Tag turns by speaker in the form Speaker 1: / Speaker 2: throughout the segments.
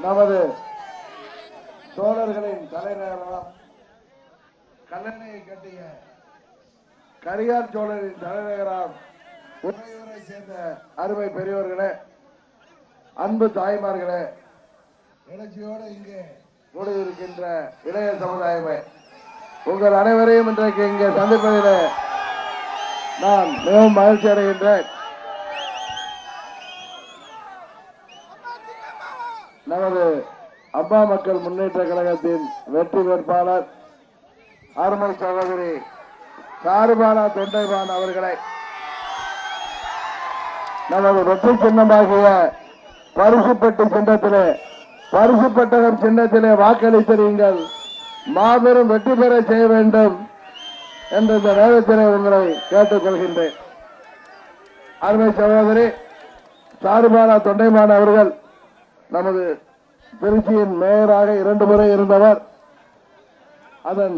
Speaker 1: நமது தோழர்களின் தலைநகரம் கல்லணையை கட்டிய கரியார் சோழரின் தலைநகரம் உறையூரை சேர்ந்த அருமை பெரியவர்களே, அன்பு தாய்மார்களே, எழுச்சியோடு இங்கே கூடியிருக்கின்ற இளைய சமுதாயமே, உங்கள் அனைவரையும் இன்றைக்கு இங்கே சந்திப்பதில் நான் மிகவும் மகிழ்ச்சி அடைகின்றேன். நமது அம்மா மக்கள் முன்னேற்ற கழகத்தின் வெற்றி வேட்பாளர் அருமை சகோதரி சாருபாலா தொண்டைமான் அவர்களை நமது வெற்றி சின்னமாகிய பரிசுப்பட்டு சின்னத்திலே பரிசுப்பட்டகம் சின்னத்திலே வாக்களித்திருங்கள், மாபெரும் வெற்றி பெற செய்ய வேண்டும் என்ற இந்த நேரத்திலே உங்களை கேட்டுக் கொள்கின்றேன். அருமை சகோதரி சாருபாலா தொண்டைமான் அவர்கள் நமது திருச்சியின் மேயராக 2 முறை இருந்தவர். அதன்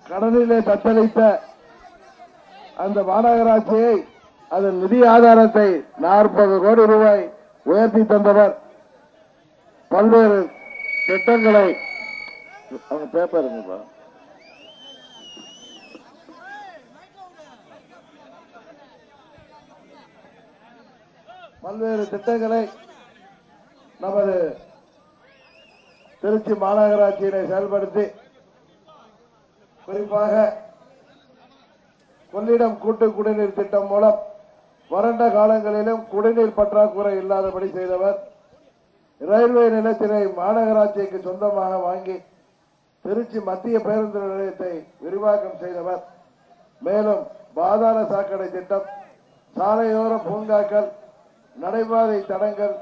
Speaker 1: கடனிலே தத்தளித்த அந்த மாநகராட்சியை அதன் நிதி ஆதாரத்தை 40 கோடி ரூபாய் உயர்த்தி தந்தவர். பல்வேறு திட்டங்களை பேப்பருங்கப்பா பல்வேறு திட்டங்களை நமது திருச்சி மாநகராட்சியினை செயல்படுத்தி குறிப்பாக கொள்ளிடம் கூட்டு குடிநீர் திட்டம் மூலம் வறண்ட காலங்களிலும் குடிநீர் பற்றாக்குறை இல்லாதபடி செய்தவர். ரயில்வே நிலையத்தினை மாநகராட்சிக்கு சொந்தமாக வாங்கி திருச்சி மத்திய பேருந்து நிலையத்தை விரிவாக்கம் செய்தவர். மேலும் பாதாள சாக்கடை திட்டம், சாலையோர பூங்காக்கள், நடைபாதை தடங்கள்,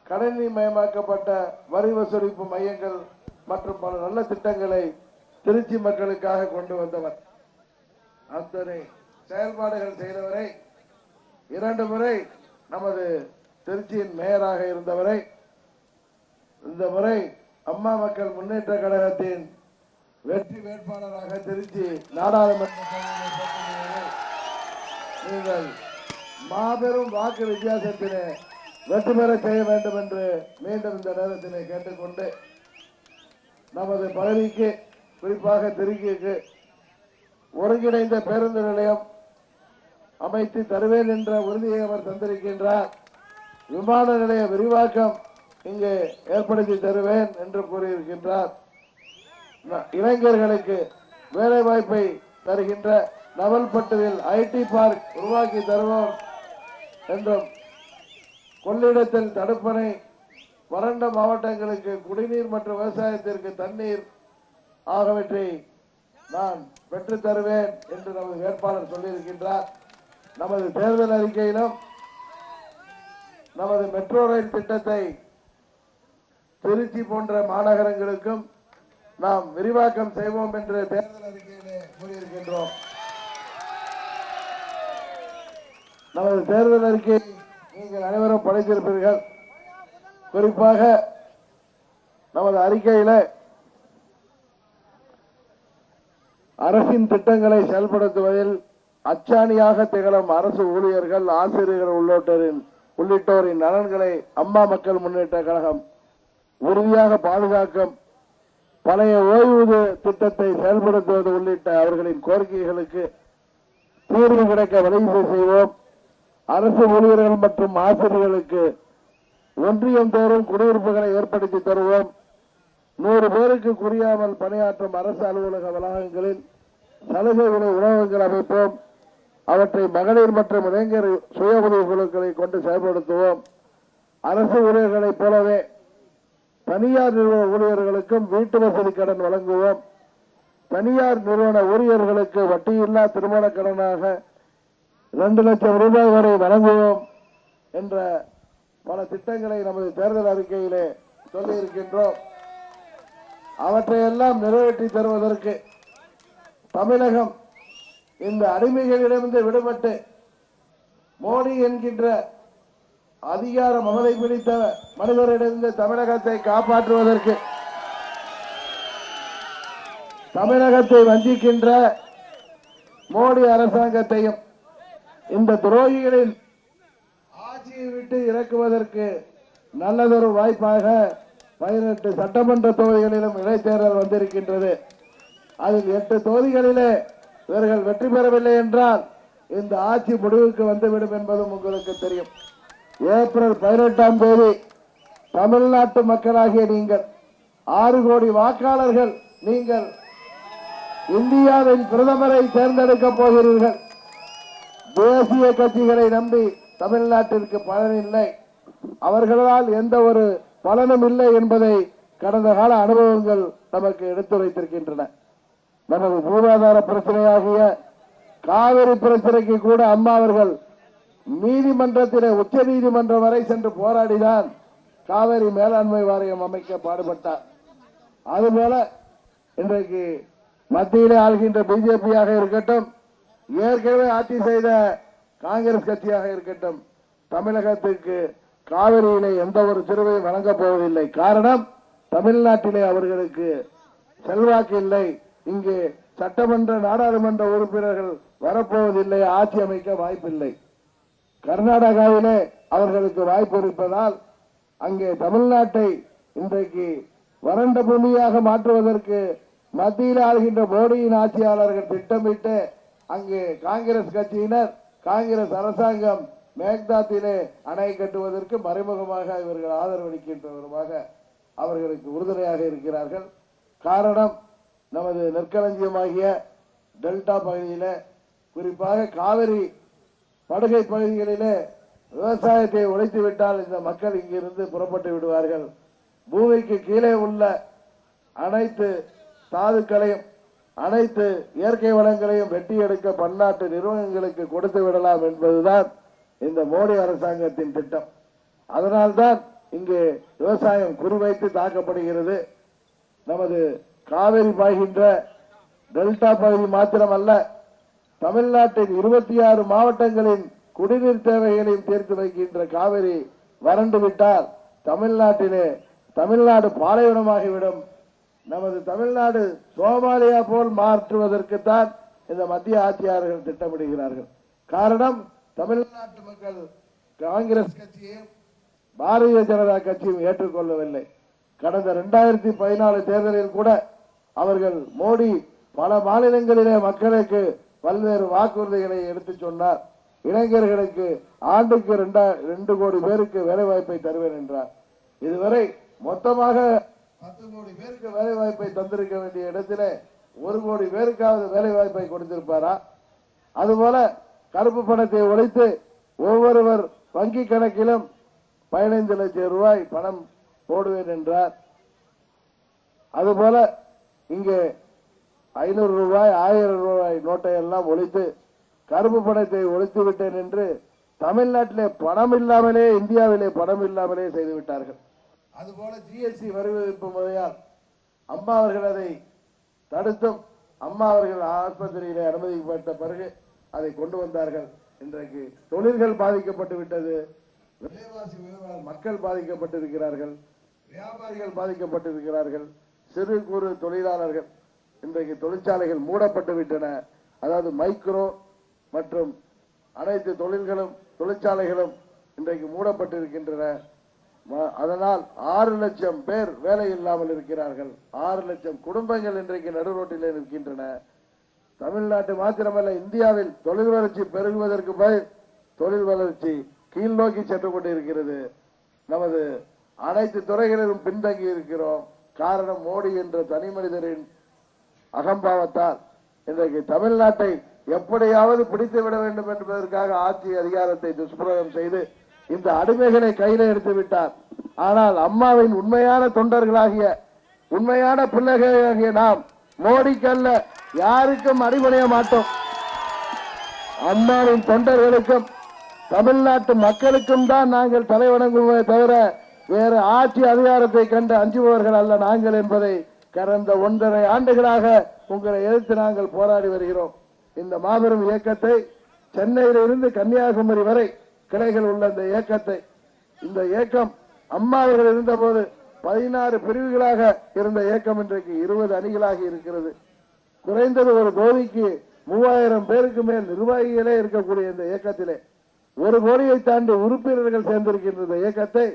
Speaker 1: கணினி மயமாக்கப்பட்ட வரி வசூலிப்பு மையங்கள் மற்றும் பல நல்ல திட்டங்களை திருச்சி மக்களுக்காக கொண்டு வந்தவர். அத்தனை செயல்பாடுகள் செய்தவரை 2 முறை நமது திருச்சியின் மேயராக இருந்தவரை இந்த முறை அம்மா மக்கள் முன்னேற்ற கழகத்தின் வெற்றி வேட்பாளராக திருச்சி நாடாளுமன்ற நீங்கள் மாபெரும் வாக்கு வித்தியாசத்திலே வெற்றி பெற செய்ய வேண்டும் என்று மீண்டும் இந்த நேரத்திலே கேட்டுக்கொண்டு நமது பகுதிக்கு குறிப்பாக திருச்சிக்கு ஒருங்கிணைந்த பேருந்து நிலையம் அமைத்து தருவேன் என்ற உறுதியை அவர் தந்திருக்கின்றார். விமான நிலைய விரிவாக்கம் இங்கு ஏற்படுத்தி தருவேன் என்று கூறியிருக்கின்றார். இளைஞர்களுக்கு வேலை வாய்ப்பை தருகின்ற நவல்பட்டுவில் ஐடி பார்க் உருவாக்கி தருவோம் என்றும், கொள்ளிடத்தில் தடுப்பணை, வறண்ட மாவட்டங்களுக்கு குடிநீர் மற்றும் விவசாயத்திற்கு தண்ணீர் ஆகியவற்றை நான் பெற்று தருவேன் என்று நமது வேட்பாளர் சொல்லியிருக்கின்றார். நமது தேர்தல் அறிக்கையிலும் நமது மெட்ரோ ரயில் திட்டத்தை திருச்சி போன்ற மாநகரங்களுக்கும் நாம் விரிவாக்கம் செய்வோம் என்று தேர்தல் அறிக்கையிலே கூறியிருக்கின்றோம். நமது தேர்தல் அறிக்கை நீங்கள் அனைவரும் படித்திருப்பீர்கள். குறிப்பாக நமது அறிக்கையில அரசின் திட்டங்களை செயல்படுத்துவதில் அச்சாணியாக திகழும் அரசு ஊழியர்கள், ஆசிரியர்கள் உள்ளிட்டோரின் நலன்களை அம்மா மக்கள் முன்னேற்ற கழகம் உறுதியாக பாதுகாக்கும், பழைய ஓய்வூதிய திட்டத்தை செயல்படுத்துவது உள்ளிட்ட அவர்களின் கோரிக்கைகளுக்கு தீர்வு கிடைக்க வழி செய்வோம். அரசு ஊழியர்கள் மற்றும் ஆசிரியர்களுக்கு ஒன்றியம் தோறும் குடியிருப்புகளை ஏற்படுத்தி தருவோம். 100 பேருக்கு குறியாமல் பணியாற்றும் அரசு அலுவலக வளாகங்களில் சலுகைகளை உணவகங்கள் அமைப்போம். அவற்றை மகளிர் மற்றும் இளைஞர் சுய உதவி குழுக்களை கொண்டு செயல்படுத்துவோம். அரசு ஊழியர்களைப் போலவே தனியார் நிறுவன ஊழியர்களுக்கும் வீட்டு வசதி கடன் வழங்குவோம். தனியார் நிறுவன ஊழியர்களுக்கு வட்டியில்லா திருமண கடனாக 2 லட்சம் ரூபாய் வரை வழங்குவோம் என்ற பல திட்டங்களை நமது தேர்தல் அறிக்கையிலே சொல்லியிருக்கின்றோம். அவற்றையெல்லாம் நிறைவேற்றி தருவதற்கு தமிழகம் இந்த அடிமைகளிடமிருந்து விடுபட்டு மோடி என்கின்ற அதிகார மமதை பிடித்த மனிதரிடமிருந்து தமிழகத்தை காப்பாற்றுவதற்கு, தமிழகத்தை வஞ்சிக்கின்ற மோடி அரசாங்கத்தையும் இந்த துரோகிகளின் ஆட்சியை விட்டு இறக்குவதற்கு நல்லதொரு வாய்ப்பாக 18 சட்டமன்ற தொகுதிகளிலும் இடைத்தேர்தல் வந்திருக்கின்றது. அதில் 8 தொகுதிகளிலே இவர்கள் வெற்றி பெறவில்லை என்றால் இந்த ஆட்சி முடிவுக்கு வந்துவிடும் என்பதும் உங்களுக்கு தெரியும். ஏப்ரல் 18ஆம் தேதி தமிழ்நாட்டு மக்களாகிய நீங்கள் 6 கோடி வாக்காளர்கள் நீங்கள் இந்தியாவின் பிரதமரை தேர்ந்தெடுக்க போகிறீர்கள். தேசிய கட்சிகளை நம்பி தமிழ்நாட்டிற்கு பலன் இல்லை, அவர்களால் எந்த ஒரு பலனும் இல்லை என்பதை கடந்த கால அனுபவங்கள் நமக்கு எடுத்துரைத்திருக்கின்றன. நமது மூலாதார பிரச்சனையாகிய காவிரி பிரச்சனைக்கு கூட அம்மா அவர்கள் நீதிமன்றத்திலே உச்ச நீதிமன்றம் வரை சென்று போராடிதான் காவிரி மேலாண்மை வாரியம் அமைக்க பாடுபட்டார். அதுபோல இன்றைக்கு மத்தியிலே ஆள்கின்ற பிஜேபியாக இருக்கட்டும், ஏற்கனவே ஆட்சி செய்த காங்கிரஸ் கட்சியாக இருக்கட்டும், தமிழகத்திற்கு காவிரியிலே எந்த ஒரு சிறுவையும் வழங்கப் போவதில்லை. காரணம், தமிழ்நாட்டிலே அவர்களுக்கு செல்வாக்கு இல்லை, இங்கு சட்டமன்ற நாடாளுமன்ற உறுப்பினர்கள் வரப்போவதில்லை, ஆட்சி அமைக்க வாய்ப்பில்லை. கர்நாடகாவிலே அவர்களுக்கு வாய்ப்பு இருப்பதால் அங்கே தமிழ்நாட்டை இன்றைக்கு வறண்ட பூமியாக மாற்றுவதற்கு மத்தியில் ஆளுகின்ற மோடியின் ஆட்சியாளர்கள் திட்டமிட்டு அங்கே காங்கிரஸ் கட்சியினர், காங்கிரஸ் அரசாங்கம் மேக்தாத்திலே அணை கட்டுவதற்கு மறைமுகமாக இவர்கள் ஆதரவளிக்கின்றவருமாக அவர்களுக்கு உறுதுணையாக இருக்கிறார்கள். காரணம், நமது நெற்களஞ்சியமாகிய டெல்டா பகுதியிலே, குறிப்பாக காவிரி படுகை பகுதிகளிலே விவசாயத்தை உழைத்து விட்டால் இந்த மக்கள் இங்கிருந்து புறப்பட்டு விடுவார்கள். பூமிக்கு கீழே உள்ள அனைத்து தாதுக்களையும் அனைத்து இயற்கை வளங்களையும் வெட்டி எடுக்க பன்னாட்டு நிறுவனங்களுக்கு கொடுத்து விடலாம் என்பதுதான் இந்த மோடி அரசாங்கத்தின் திட்டம். அதனால்தான் இங்கு விவசாயம் குறிவைத்து தாக்கப்படுகிறது. நமது காவிரி பாய்கின்ற டெல்டா பகுதி மாத்திரமல்ல, தமிழ்நாட்டின் 26 மாவட்டங்களின் குடிநீர் தேவைகளையும் தீர்த்து வைக்கின்ற காவிரி வறண்டு விட்டால் தமிழ்நாடு பாலைவனமாகிவிடும். நமது தமிழ்நாடு சோமாலியா போல் மாற்றுவதற்குத்தான் இந்த மத்திய ஆட்சியாளர்கள் திட்டமிடுகிறார்கள். காரணம், தமிழ்நாட்டு மக்கள் காங்கிரஸ் கட்சியும் பாரதிய ஜனதா கட்சியும் ஏற்றுக்கொள்ளவில்லை. கடந்த 2014 தேர்தலில் கூட அவர்கள் மோடி பல மாநிலங்களிலே மக்களுக்கு பல்வேறு வாக்குறுதிகளை எடுத்து சொன்னார். இளைஞர்களுக்கு ஆண்டுக்கு 2 கோடி பேருக்கு வேலை வாய்ப்பை தருவேன் என்றார். இதுவரை மொத்தமாக 10 கோடி பேருக்கு வேலை வாய்ப்பை தந்திருக்க வேண்டிய இடத்திலே 1 கோடி பேருக்காவது வேலை வாய்ப்பை கொடுத்திருப்பாரா? அதுபோல கருப்பு பணத்தை ஒழித்து ஒவ்வொருவர் வங்கி கணக்கிலும் 15 லட்சம் ரூபாய் பணம் போடுவேன் என்றார். அதுபோல இங்கே 500 ரூபாய் 1000 ரூபாய் நோட்டை எல்லாம் ஒழித்து கருப்பு பணத்தை ஒழித்து விட்டேன் என்று தமிழ்நாட்டிலே பணம் இல்லாமலே, இந்தியாவிலே பணம் இல்லாமலே செய்துவிட்டார்கள். அதுபோல ஜிஎஸ்டி வரி விதிப்பு முறையால் அம்மா அவர்கள் அதை தடுத்தும் அம்மா அவர்கள் ஆஸ்பத்திரியிலே அனுமதிக்கப்பட்ட பிறகு அதை கொண்டு வந்தார்கள். இன்றைக்கு தொழில்கள் பாதிக்கப்பட்டு விட்டது, விலைவாசி உயர்வால் மக்கள் பாதிக்கப்பட்டிருக்கிறார்கள், வியாபாரிகள் பாதிக்கப்பட்டிருக்கிறார்கள், சிறு குறு தொழிலாளர்கள் இன்றைக்கு தொழிற்சாலைகள் மூடப்பட்டு விட்டன. அதாவது மைக்ரோ மற்றும் அனைத்து தொழிற்சாலைகளும் இன்றைக்கு மூடப்பட்டிருக்கின்றன. அதனால் 6 லட்சம் பேர் வேலை இல்லாமல் இருக்கிறார்கள். 6 லட்சம் குடும்பங்கள் இன்றைக்கு நடுரோட்டிலே நிற்கின்றன. தமிழ்நாட்டு மாத்திரமல்ல, இந்தியாவில் தொழில் வளர்ச்சி பெருகுவதற்கு பதில் தொழில் வளர்ச்சி கீழ் நோக்கி சென்று கொண்டிருக்கிறது. நமது அனைத்து துறைகளிலும் பின்தங்கி இருக்கிறோம். காரணம், மோடி என்ற தனி மனிதரின் அகம்பாவத்தால் இன்றைக்கு தமிழ்நாட்டை எப்படியாவது பிடித்து விட வேண்டும் என்பதற்காக ஆட்சி அதிகாரத்தை துஷ்பிரயோகம் செய்து இந்த அடிமைகளை கையில எடுத்து விட்டார். ஆனால் அம்மாவின் உண்மையான தொண்டர்களாகிய, உண்மையான பிள்ளைகளாகிய நாம் மோடிக்கல்ல யாருக்கும் அடிபணிய மாட்டோம். அம்மாவின் தொண்டர்களுக்கும் தமிழ்நாட்டு மக்களுக்கும் தான் நாங்கள் தலை வணங்குவோமே தவிர வேறு ஆட்சி அதிகாரத்தை கண்டு அஞ்சுபவர்கள் அல்ல நாங்கள் என்பதை கடந்த 1.5 ஆண்டுகளாக உங்களை எதிர்த்து நாங்கள் போராடி வருகிறோம். இந்த மாபெரும் இயக்கத்தை சென்னையிலிருந்து கன்னியாகுமரி வரை கிளைகள் உள்ள இந்த இயக்கம் அம்மா அவர்கள் இருந்தபோது 16 பிரிவுகளாக இருந்த இயக்கம் இன்றைக்கு 20 அணிகளாகி இருக்கிறது. குறைந்தது ஒரு கோடிக்கு 3000 பேருக்கு மேல் நிர்வாகிகளே இருக்கக்கூடிய இந்த இயக்கத்திலே 1 கோடியை தாண்டி உறுப்பினர்கள் சேர்ந்திருக்கின்ற இந்த இயக்கத்தை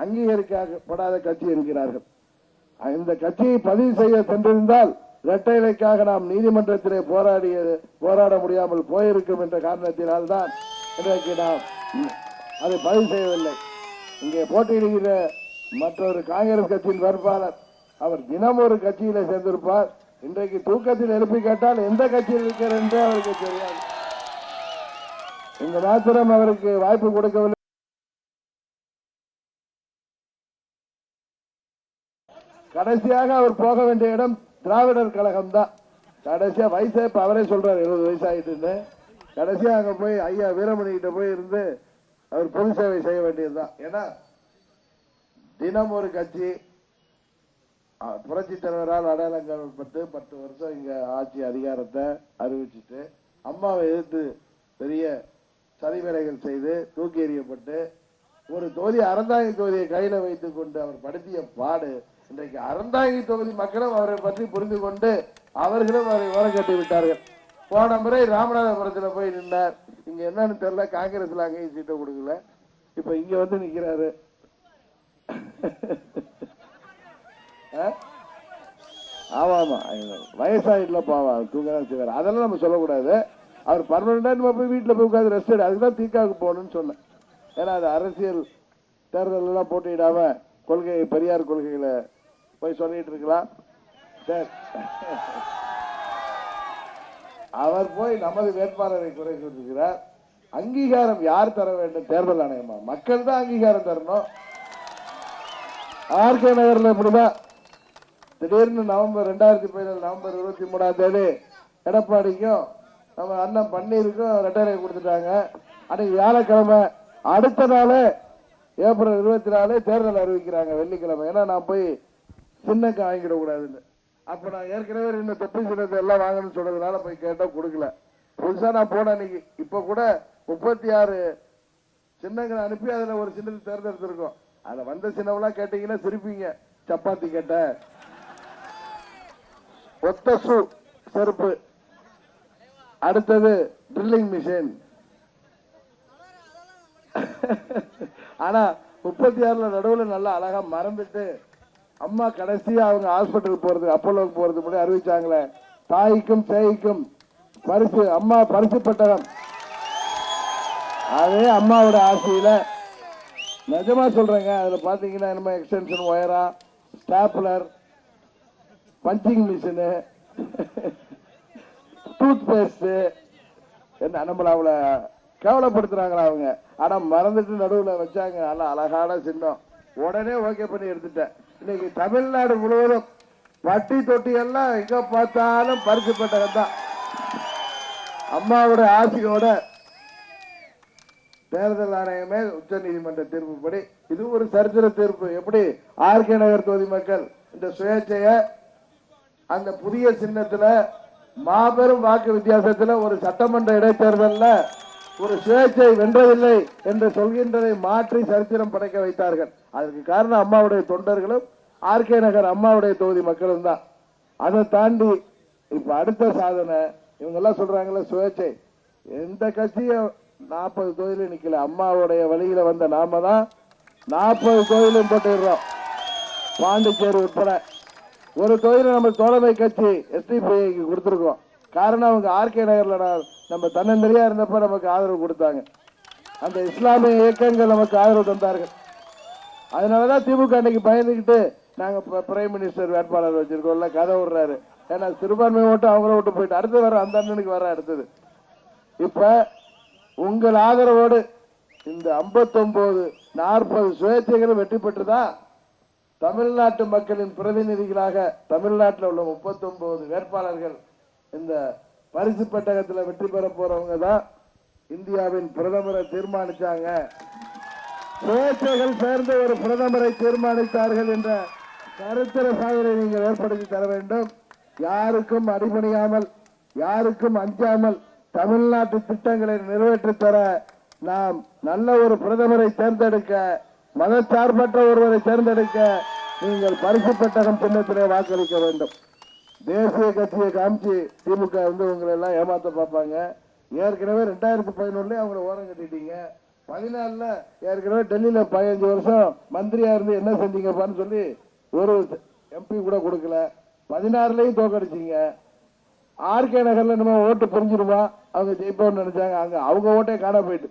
Speaker 1: அங்கீகரிக்கப்படாத கட்சி என்கிறார்கள். இந்த கட்சியை பதிவு செய்ய சென்றிருந்தால் இரட்டை இலைக்காக நாம் நீதிமன்றத்திலே போராட முடியாமல் போயிருக்கும் என்ற காரணத்தினால் தான் இன்றைக்கு நாம் அதை பதிவு செய்யவில்லை. இங்கே போட்டியிடுகிற மற்றொரு காங்கிரஸ் கட்சியின் வேட்பாளர் அவர் தினம் ஒரு கட்சியில சேர்ந்திருப்பார். இன்றைக்கு தூக்கத்தில் எழுப்பி கேட்டால் எந்த கட்சியில் இருக்கிறார் என்று அவருக்கு தெரியாது. இந்த மாத்திரம் அவருக்கு வாய்ப்பு கொடுக்கவில்லை. கடைசியாக அவர் போக வேண்டிய இடம் திராவிடர் கழகம் தான். கடைசியா வயசு இப்ப அவரே சொல்றாரு 70 வயசு ஆயிட்டு. கடைசியா அங்க போய் ஐயா வீரமணி கிட்ட போய் இருந்து அவர் பொது சேவை செய்ய வேண்டியதுதான். ஏன்னா தினம் ஒரு கட்சி புரட்சி தலைவரால் அடையாளம் காணப்பட்டு 10 வருஷம் இங்க ஆட்சி அதிகாரத்தை அறிவிச்சுட்டு அம்மாவை எதிர்த்து பெரிய சதிவேலைகள் செய்து தூக்கி எறியப்பட்டு ஒரு தொகுதி அறந்தாங்கி தொகுதியை கையில வைத்துக் கொண்டு அவர் படுத்திய பாடு. இன்றைக்கு அறந்தாங்கி தொகுதி மக்களும் அவரை பற்றி புரிந்து கொண்டு அவர்களும் அவரை ஓரம் கட்டி விட்டார்கள். போன முறை ராமநாதபுரத்தில் போய் நின்றார். இங்க என்னன்னு தெரியல, காங்கிரஸ்ல அங்கேயும் சீட்டை கொடுக்கல. இப்ப இங்க வந்து நிக்கிறாரு. ஆமா ஆமா வயசாயிட்டுல பாவா தூங்கதான் செய்வார். அதெல்லாம் நம்ம சொல்லக்கூடாது. அவர் பர்மனண்டா நம்ம போய் வீட்டுல போய் உட்காந்து ரெஸ்ட் எடு. அதுக்குதான் தீக்காவுக்கு போகணும்னு சொன்னேன். ஏன்னா அது அரசியல் தேர்தல் எல்லாம் போட்டியிடாம கொள்கை பெரியார் கொள்கைகளை போய் சொல்லிட்டு இருக்கலாம். சரி, அவர் போய் நமது வேட்பாளரை குறை சொல்லிருக்கிறார். அங்கீகாரம் யார் தர வேண்டும்? தேர்தல் ஆணையமா? மக்கள் தான் அங்கீகாரம் தரணும். ஆர்கே நகர்ல இப்படிதான் திடீர்னு நவம்பர் 2017 நவம்பர் 23ஆம் தேதி எடப்பாடிக்கும் நம்ம அண்ணன் பன்னீருக்கும் ரெட்டரை கொடுத்துட்டாங்க. அன்னைக்கு வியாழக்கிழமை, அடுத்த நாளே ஏப்ரல் 24 தேர்தல் அறிவிக்கிறாங்க வெள்ளிக்கிழமை. ஏன்னா நான் போய் சின்னக்கு வாங்கிட கூடாதுன்னு. அப்ப நான் ஏற்கனவே இந்த தொப்பி சின்னத்தை எல்லாம் வாங்கணும்னு சொல்றதுனால போய் கேட்டா கொடுக்கல. புதுசா நான் போன அன்னைக்கு இப்ப கூட 36 சின்னங்களை அனுப்பி அதுல ஒரு சின்னத்தை தேர்ந்தெடுத்திருக்கோம். அதுல வந்த சின்னவெல்லாம் கேட்டீங்கன்னா சிரிப்பீங்க. சப்பாத்தி கேட்ட, ஒத்த ஷூ செருப்பு, அடுத்தது ட்ரில்லிங் மிஷின். ஆனா 36 நடுவில் நல்லா அழகா மறந்துட்டு அம்மா கடைசியா அவங்க ஹாஸ்பிட்டல் போறது அப்போலோக்கு போறது முன்னாடி அறிவிச்சாங்களே, தாய்க்கும் சேய்க்கும் பரிசு, அம்மா பரிசு பெட்டகம். அதே அம்மாவோட ஆசையில நிஜமா சொல்றேங்க. அதுல பாத்தீங்கன்னா நம்ம எக்ஸ்டென்ஷன் ஒயரா, stapler, punching machine, toothpaste, என்ன நம்மள அவளை கேவலப்படுத்துறாங்களா அவங்க. ஆனா மறந்துட்டு நடுவில் வச்சாங்க. நல்லா அழகான சின்னம். உடனே ஓகே பண்ணி எடுத்துட்டேன். இன்னைக்கு தமிழ்நாடு முழுவதும் வட்டி தொட்டி எல்லாம் எங்க பார்த்தாலும் பரிசு பெட்டகம் தான். அம்மாவோட ஆசையோட தேர்தல் ஆணையமே உச்ச நீதிமன்ற தீர்ப்புப்படி இது ஒரு சரித்திர தீர்ப்பு. எப்படி ஆர்கே நகர் தொகுதி மக்கள் இந்த சுயேட்சைய அந்த புதிய சின்னத்துல மாபெரும் வாக்கு வித்தியாசத்துல ஒரு சட்டமன்ற இடைத்தேர்தலில் ஒரு சுயேட்சை வென்றதில்லை என்று சொல்கின்றதை மாற்றி சரித்திரம் படைக்க வைத்தார்கள். அதற்கு காரணம் அம்மாவுடைய தொண்டர்களும் ஆர்கே நகர் அம்மாவுடைய தொகுதி மக்களும் தான். அதை தாண்டி இப்ப அடுத்த சாதனை இவங்க எல்லாம் சொல்றாங்களே சுயேட்சை. எந்த கட்சியும் 40 தொகுதியிலும் நிக்கல. அம்மாவுடைய வழியில வந்த நாம தான் 40 தொகுதியிலும் போட்டிடுறோம். பாண்டிச்சேரி உட்பட ஒரு தொகுதியில் நம்ம தோழமை கட்சி எஸ்டிபிஐக்கு கொடுத்திருக்கோம். காரணம் அவங்க ஆர்கே நகர்ல நம்ம தன்னந்தனியா இருந்தப்ப நமக்கு ஆதரவு கொடுத்தாங்க. அந்த இஸ்லாமிய இயக்கங்கள் நமக்கு ஆதரவு தந்தார்கள். அதனாலதான் திமுக அன்னைக்கு பயந்துகிட்டு நாங்க பிரைம் மினிஸ்டர் வேட்பாளர் வச்சிருக்கோம்ல கதை விடுறாரு. ஏன்னா சிறுபான்மை ஓட்டு அவங்கள விட்டு போயிட்டு அடுத்து வர அந்த அண்ணனுக்கு வர அடுத்தது. இப்ப உங்கள் ஆதரவோடு இந்த 59 40 சுயேட்சைகளும் வெற்றி பெற்றுதான் தமிழ்நாட்டு மக்களின் பிரதிநிதிகளாக தமிழ்நாட்டில் உள்ள 39 வேட்பாளர்கள் இந்த பரிசு பெட்டகத்தில் வெற்றி பெற போறவங்க தான் இந்தியாவின் பிரதமரை தீர்மானிச்சாங்க. சுயேட்சைகள் சேர்ந்து ஒரு பிரதமரை தீர்மானித்தார்கள் என்ற சரித்திர சாதனை நீங்கள் ஏற்படுத்தி தர வேண்டும். யாருக்கும் அடிபணியாமல், யாருக்கும் அஞ்சாமல் தமிழ்நாட்டு திட்டங்களை நிறைவேற்றி தர நாம் நல்ல ஒரு பிரதமரை தேர்ந்தெடுக்க, மதச்சார்பற்ற ஒருவரை தேர்ந்தெடுக்க நீங்கள் பரிசு பெட்டகம் சின்னத்திலே வாக்களிக்க வேண்டும். தேசிய கட்சியை காமிச்சு திமுக உங்களை எல்லாம் ஏமாத்த பார்ப்பாங்க. ஏற்கனவே 2011 அவங்களை ஓரம் கட்டிட்டீங்க. 14ல ஏற்கனவே டெல்லியில 15 வருஷம் மந்திரியா இருந்து என்ன செஞ்சீங்கப்பான்னு சொல்லி ஒரு எம்பி கூட கொடுக்கல. 16லயும் தோக்கடிச்சீங்க. ஆர்கே நகர்ல நம்ம ஓட்டு புரிஞ்சிருமா, அவங்க ஜெயிப்போம்னு நினைச்சாங்க. அங்க அவங்க ஓட்டே காண போயிட்டு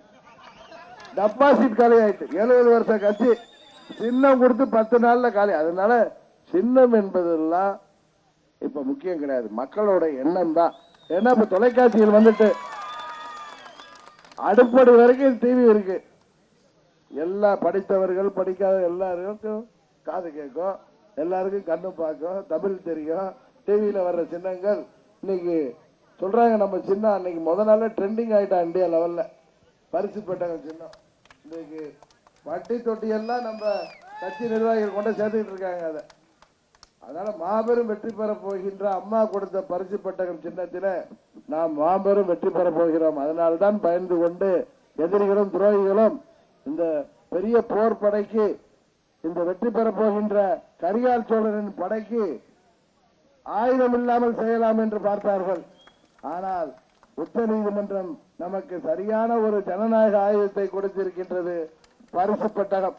Speaker 1: டெபாசிட் காலி ஆயிட்டு. 70 வருஷ கட்சி சின்னம் கொடுத்து 10 நாள்ல காலி. அதனால சின்னம் என்பதெல்லாம் இப்ப முக்கியம் கிடையாது, மக்களோட எண்ணம் தான். ஏன்னா இப்ப தொலைக்காட்சியில் வந்துட்டு அடுப்படி வரைக்கும் டிவி இருக்கு. எல்லா படித்தவர்கள் படிக்காத எல்லாருக்கும் காது கேட்கும், எல்லாருக்கும் கண்ணு பார்க்கும், தமிழ் தெரியும். டிவியில வர்ற சின்னங்கள் இன்னைக்கு சொல்றாங்க, நம்ம சின்னம் அன்னைக்கு முதல் நாள் ட்ரெண்டிங் ஆயிட்டா இந்தியா லெவல்ல. பரிசு பெட்டாங்க சின்னம். இன்னைக்கு வட்டி தொட்டி எல்லாம் நம்ம கட்சி நிர்வாகிகள் கொண்டு சேர்த்துக்கிட்டு இருக்காங்க. அதை அதனால மாபெரும் வெற்றி பெற போகின்ற அம்மா கொடுத்த பரிசு பெட்டகம் சின்னத்தில நாம் மாபெரும் வெற்றி பெற போகிறோம். அதனால்தான் பயந்து கொண்டு எதிரிகளும் துரோகிகளும் இந்த பெரிய போர் படைக்கு, இந்த வெற்றி பெற போகின்ற கரிகால் சோழனின் படைக்கு ஆயுதம் இல்லாமல் செய்யலாம் என்று பார்த்தார்கள். ஆனால் உச்ச நீதிமன்றம் நமக்கு சரியான ஒரு ஜனநாயக ஆயுதத்தை கொடுத்திருக்கின்றது, பரிசு பெட்டகம்.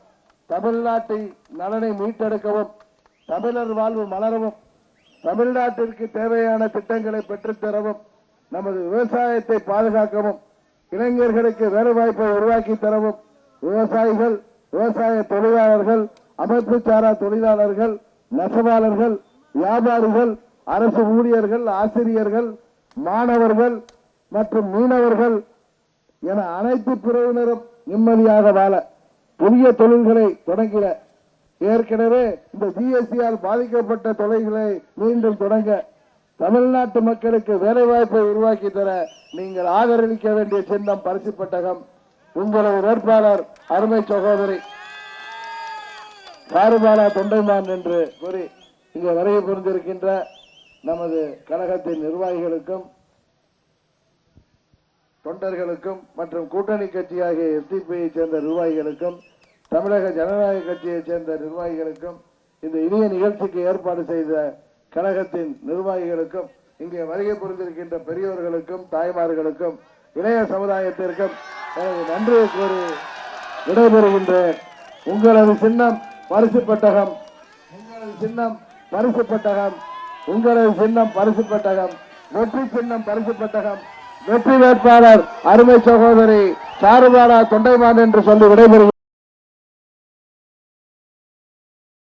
Speaker 1: தமிழ்நாட்டை நலனை மீட்டெடுக்கவும், தமிழர் வாழ்வு மலரவும், தமிழ்நாட்டிற்கு தேவையான திட்டங்களை பெற்றுத்தரவும், நமது விவசாயத்தை பாதுகாக்கவும், இளைஞர்களுக்கு வேலைவாய்ப்பை உருவாக்கி தரவும், விவசாயிகள், விவசாய தொழிலாளர்கள், அமைப்பு சாரா தொழிலாளர்கள், நெசவாளர்கள், வியாபாரிகள், அரசு ஊழியர்கள், ஆசிரியர்கள், மாணவர்கள் மற்றும் மீனவர்கள் என அனைத்து பிரிவினரும் நிம்மதியாக வாழ புதிய தொழில்களை தொடங்கிட, ஏற்கனவே இந்த ஜிஎஸ்டியால் பாதிக்கப்பட்ட தொழில்களை மீண்டும் தொடங்க, தமிழ்நாட்டு மக்களுக்கு வேலைவாய்ப்பை உருவாக்கி தர நீங்கள் ஆதரவளிக்க வேண்டிய சின்னம் பரிசு பெட்டகம். உங்களது வேட்பாளர் அருமை சகோதரி சாருபாலா தொண்டைமான் என்று கூறி இங்கே வருகை புரிந்திருக்கின்ற நமது கழகத்தின் நிர்வாகிகளுக்கும் தொண்டர்களுக்கும் மற்றும் கூட்டணி கட்சியாகிய எஸ்டிபியை சேர்ந்த நிர்வாகிகளுக்கும் தமிழக ஜனநாயக கட்சியை சேர்ந்த நிர்வாகிகளுக்கும் இந்த இனிய நிகழ்ச்சிக்கு ஏற்பாடு செய்த கழகத்தின் நிர்வாகிகளுக்கும் இங்கே வருகை புரிந்திருக்கின்ற பெரியோர்களுக்கும் தாய்மார்களுக்கும் இளைய சமுதாயத்திற்கும் எனது நன்றியை கூறி விடைபெறுகின்றேன். உங்களது சின்னம் பரிசு பெட்டகம், உங்களது சின்னம் பரிசு பெட்டகம், உங்களது சின்னம் பரிசு பெட்டகம், வெற்றி சின்னம் பரிசு பெட்டகம். வெற்றி வேட்பாளர் அருமை சகோதரி சாருபாலா தொண்டைமான் என்று சொல்லி விடைபெறுகிறேன்.